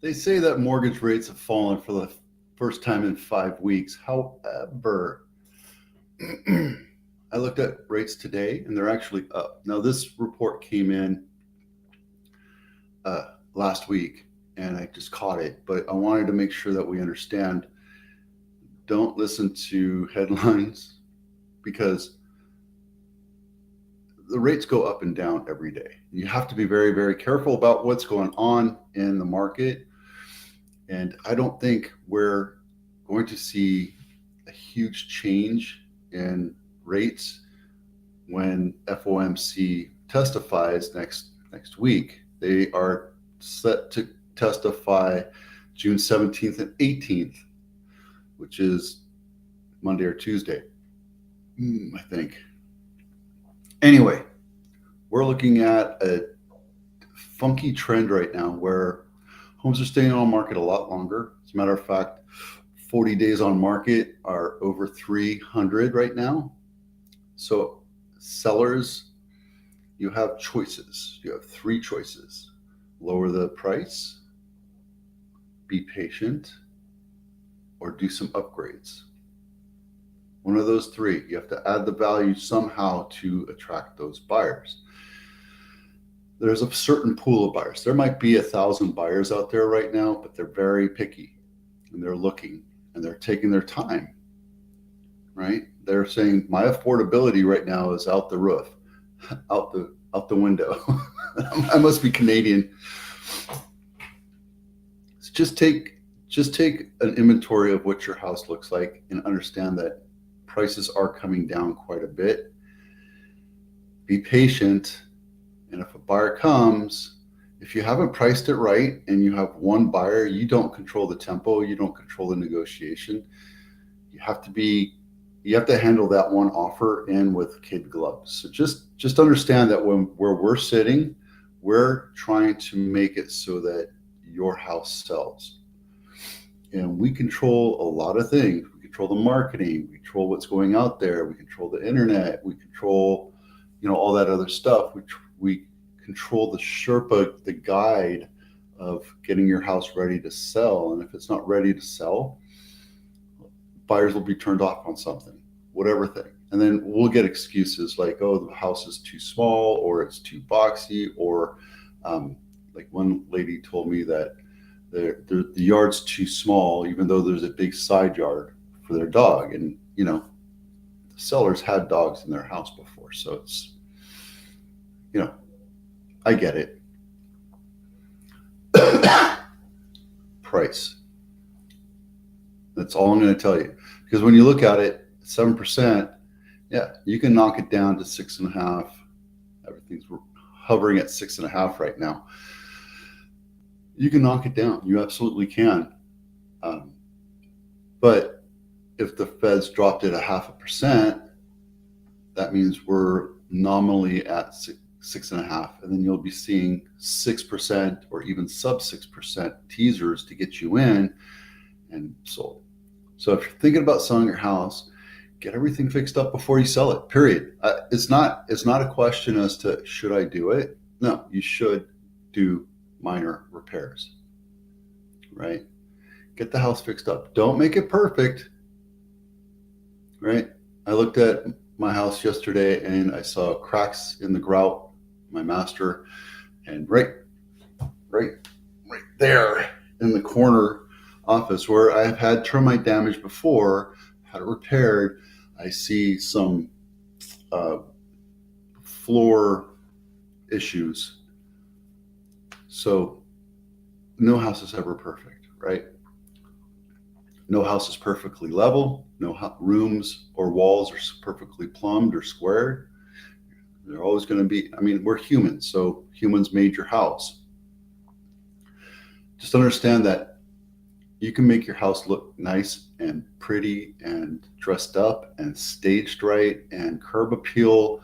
They say that mortgage rates have fallen for the first time in 5 weeks. However, I looked at rates today and they're actually up. Now, this report came in last week and I just caught it, but I wanted to make sure that we understand. Don't listen to headlines because the rates go up and down every day. You have to be very, very careful about what's going on in the market. And I don't think we're going to see a huge change in rates when FOMC testifies next week. They are set to testify June 17th and 18th, which is Monday or Tuesday, I think. Anyway, we're looking at a funky trend right now where homes are staying on market a lot longer. As a matter of fact, 40 days on market are over 300 right now. So sellers, you have choices. You have three choices. Lower the price, be patient, or do some upgrades. One of those three. You have to add the value somehow to attract those buyers. There's a certain pool of buyers. There might be 1,000 buyers out there right now, but they're very picky and they're looking and they're taking their time, right? They're saying my affordability right now is out the roof, out the window. I must be Canadian. So just take an inventory of what your house looks like and understand that prices are coming down quite a bit. Be patient. And if a buyer comes, if you haven't priced it right and you have one buyer, you don't control the tempo, you don't control the negotiation. You have to handle that one offer in with kid gloves. So just understand that where we're sitting, we're trying to make it so that your house sells. And we control a lot of things. We control the marketing, we control what's going out there, we control the internet, we control, all that other stuff. We control the Sherpa, the guide of getting your house ready to sell. And if it's not ready to sell, buyers will be turned off on something, whatever thing. And then we'll get excuses like, oh, the house is too small or it's too boxy, or like one lady told me that the yard's too small, even though there's a big side yard for their dog. And, the sellers had dogs in their house before. So it's, I get it. Price. That's all I'm going to tell you. Because when you look at it, 7%, yeah, you can knock it down to 6.5. Everything's hovering at 6.5 right now. You can knock it down. You absolutely can. But if the Fed's dropped it 0.5%, that means we're nominally at 6.5, and then you'll be seeing 6% or even sub 6% teasers to get you in and sold. So if you're thinking about selling your house, get everything fixed up before you sell it, period. It's not a question as to should I do it? No, you should do minor repairs, right? Get the house fixed up. Don't make it perfect, right? I looked at my house yesterday and I saw cracks in the grout, my master, and right there in the corner office where I've had termite damage before, had it repaired, I see some floor issues. So no house is ever perfect, right? No house is perfectly level. No rooms or walls are perfectly plumbed or squared. They're always going to be, we're humans, so humans made your house. Just understand that you can make your house look nice and pretty and dressed up and staged right and curb appeal.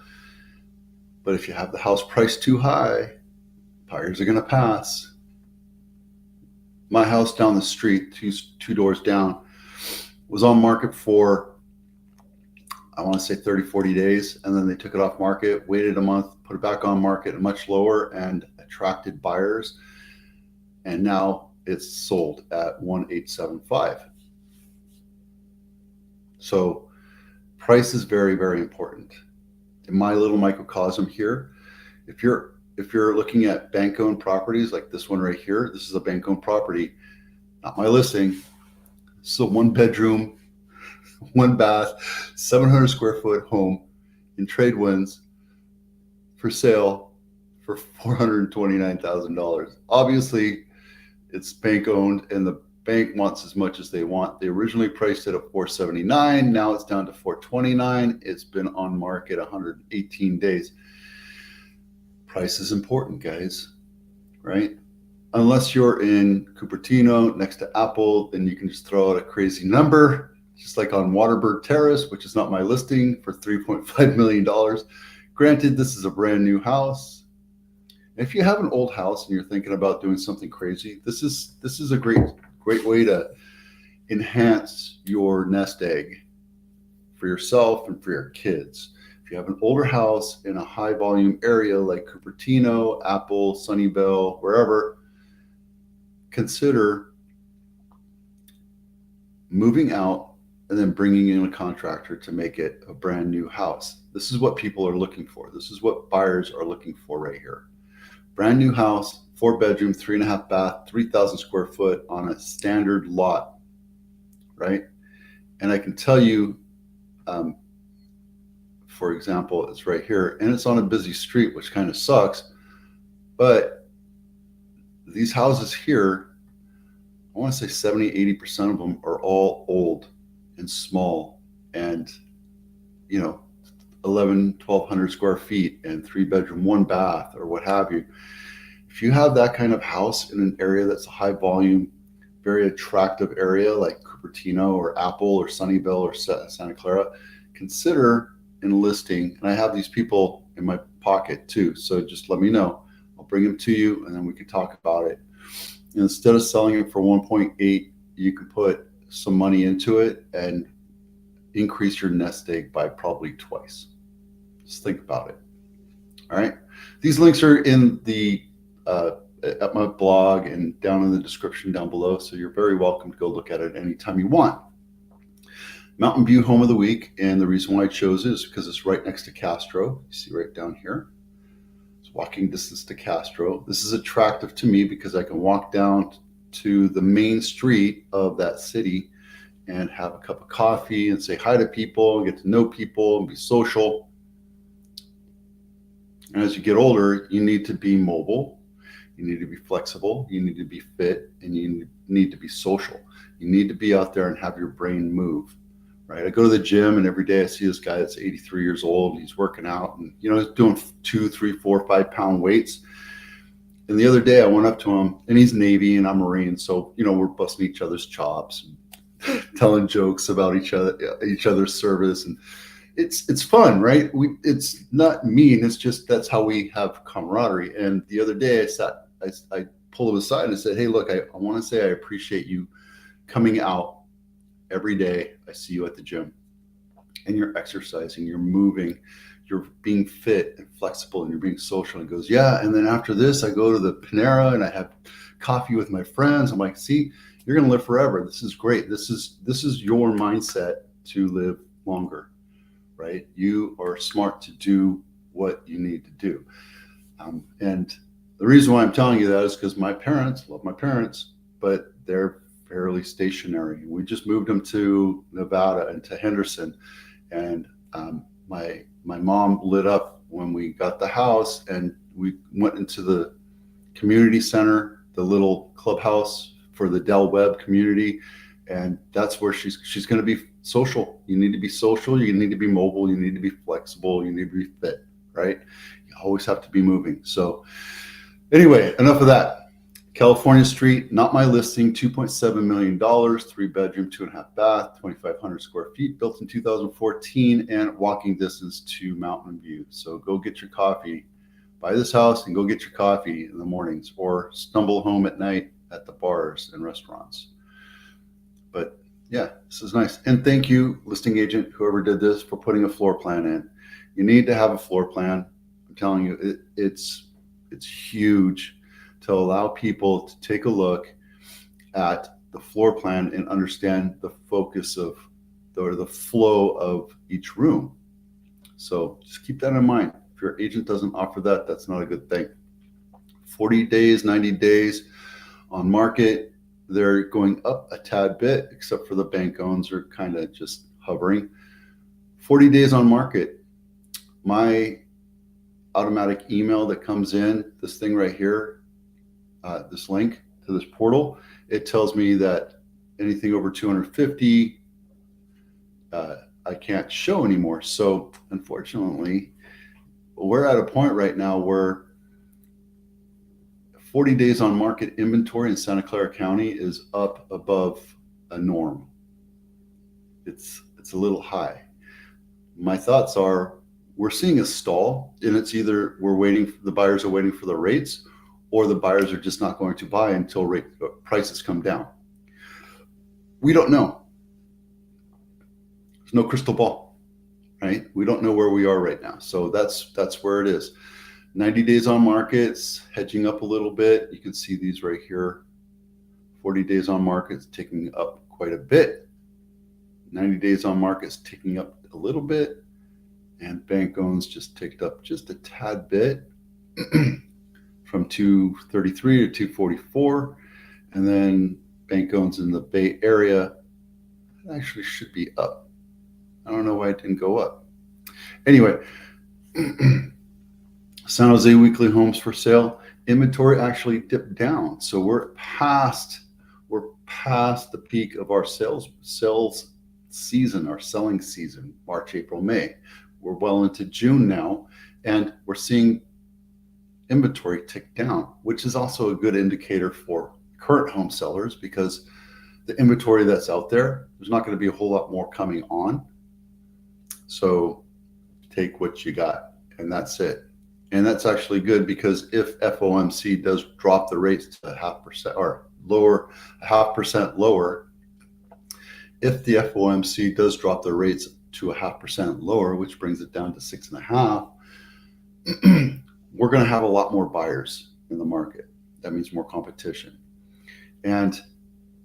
But if you have the house priced too high, buyers are going to pass. My house down the street, two doors down, was on market for, I want to say 30, 40 days. And then they took it off market, waited a month, put it back on market much lower and attracted buyers. And now it's sold at 1,875. So price is very, very important. In my little microcosm here, if you're looking at bank-owned properties like this one right here, this is a bank-owned property, not my listing. So 1 bedroom, 1 bath, 700 square foot home in trade winds for sale for $429,000. Obviously, it's bank owned and the bank wants as much as they want. They originally priced it at $479. Now it's down to $429. It's been on market 118 days. Price is important, guys, right? Unless you're in Cupertino next to Apple, then you can just throw out a crazy number, just like on Waterberg Terrace, which is not my listing, for $3.5 million. Granted, this is a brand new house. If you have an old house and you're thinking about doing something crazy, this is a great way to enhance your nest egg for yourself and for your kids. If you have an older house in a high volume area like Cupertino, Apple, Sunnyvale, wherever, consider moving out and then bringing in a contractor to make it a brand new house. This is what people are looking for. This is what buyers are looking for right here. Brand new house, 4 bedroom, 3.5 bath, 3,000 square foot on a standard lot, right? And I can tell you, for example, it's right here and it's on a busy street, which kind of sucks. But these houses here, I want to say 70, 80% of them are all old and small and, 1,100 square feet and 3 bedroom, 1 bath or what have you. If you have that kind of house in an area that's a high volume, very attractive area like Cupertino or Apple or Sunnyvale or Santa Clara, consider enlisting. And I have these people in my pocket too. So just let me know. I'll bring them to you and then we can talk about it. And instead of selling it for 1.8, you can put some money into it and increase your nest egg by probably twice. Just think about it. All right. These links are in the at my blog and down in the description down below. So you're very welcome to go look at it anytime you want. Mountain View Home of the Week. And the reason why I chose it is because it's right next to Castro. You see right down here. It's walking distance to Castro. This is attractive to me because I can walk down to the main street of that city and have a cup of coffee and say hi to people and get to know people and be social. And as you get older, you need to be mobile, you need to be flexible, you need to be fit, and you need to be social. You need to be out there and have your brain move, right? I go to the gym and every day I see this guy that's 83 years old and he's working out and, he's doing 2, 3, 4, 5 pound weights. And the other day I went up to him and he's Navy and I'm Marine. So, we're busting each other's chops and telling jokes about each other's service. And it's fun, right? It's not mean. It's just, that's how we have camaraderie. And the other day I pulled him aside and I said, hey, look, I want to say I appreciate you coming out every day. I see you at the gym and you're exercising, you're moving, you're being fit and flexible and you're being social. And he goes, yeah. And then after this, I go to the Panera and I have coffee with my friends. I'm like, see, you're going to live forever. This is great. This is your mindset to live longer, right? You are smart to do what you need to do. And the reason why I'm telling you that is because my parents, love my parents, but they're fairly stationary. We just moved them to Nevada and to Henderson. And my mom lit up when we got the house and we went into the community center, the little clubhouse for the Del Webb community. And that's where she's going to be social. You need to be social. You need to be mobile. You need to be flexible. You need to be fit, right? You always have to be moving. So anyway, enough of that. California Street, not my listing, $2.7 million, 3 bedroom, 2.5 bath, 2,500 square feet, built in 2014 and walking distance to Mountain View. So go get your coffee, buy this house and go get your coffee in the mornings or stumble home at night at the bars and restaurants. But yeah, this is nice. And thank you, listing agent, whoever did this, for putting a floor plan in. You need to have a floor plan. I'm telling you, it's huge to allow people to take a look at the floor plan and understand the focus of the flow of each room. So just keep that in mind. If your agent doesn't offer that, that's not a good thing. 40 days, 90 days on market, they're going up a tad bit, except for the bank owns are kind of just hovering. 40 days on market, my automatic email that comes in, this thing right here, this link to this portal, it tells me that anything over 250, I can't show anymore. So unfortunately, we're at a point right now where 40 days on market inventory in Santa Clara County is up above a norm. It's a little high. My thoughts are we're seeing a stall, and it's either the buyers are waiting for the rates, or the buyers are just not going to buy until prices come down. We don't know. There's no crystal ball, right? We don't know where we are right now. So that's where it is. 90 days on markets, hedging up a little bit. You can see these right here. 40 days on markets ticking up quite a bit. 90 days on markets ticking up a little bit. And bank owns just ticked up just a tad bit from 233 to 244. And then bank owns in the Bay Area actually should be up. I don't know why it didn't go up. Anyway, San Jose weekly homes for sale inventory actually dipped down. So we're past the peak of our sales season, our selling season, March, April, May. We're well into June now, and we're seeing inventory tick down, which is also a good indicator for current home sellers, because the inventory that's out there's not going to be a whole lot more coming on. So take what you got, and that's it. And that's actually good, because if FOMC does drop the rates to 0.5% or lower, 0.5% lower, if the FOMC does drop the rates to 0.5% lower, which brings it down to 6.5%, we're going to have a lot more buyers in the market. That means more competition. And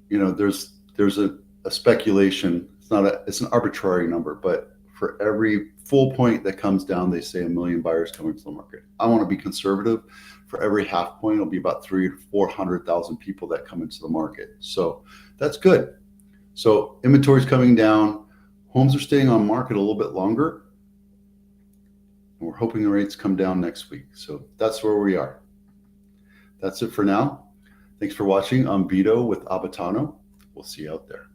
there's a speculation. It's an arbitrary number, but for every full point that comes down, they say 1 million buyers coming to the market. I want to be conservative. For every half point, it'll be about 300,000 to 400,000 people that come into the market. So that's good. So inventory is coming down. Homes are staying on market a little bit longer. And we're hoping the rates come down next week. So that's where we are. That's it for now. Thanks for watching. I'm Vito with Abitano. We'll see you out there.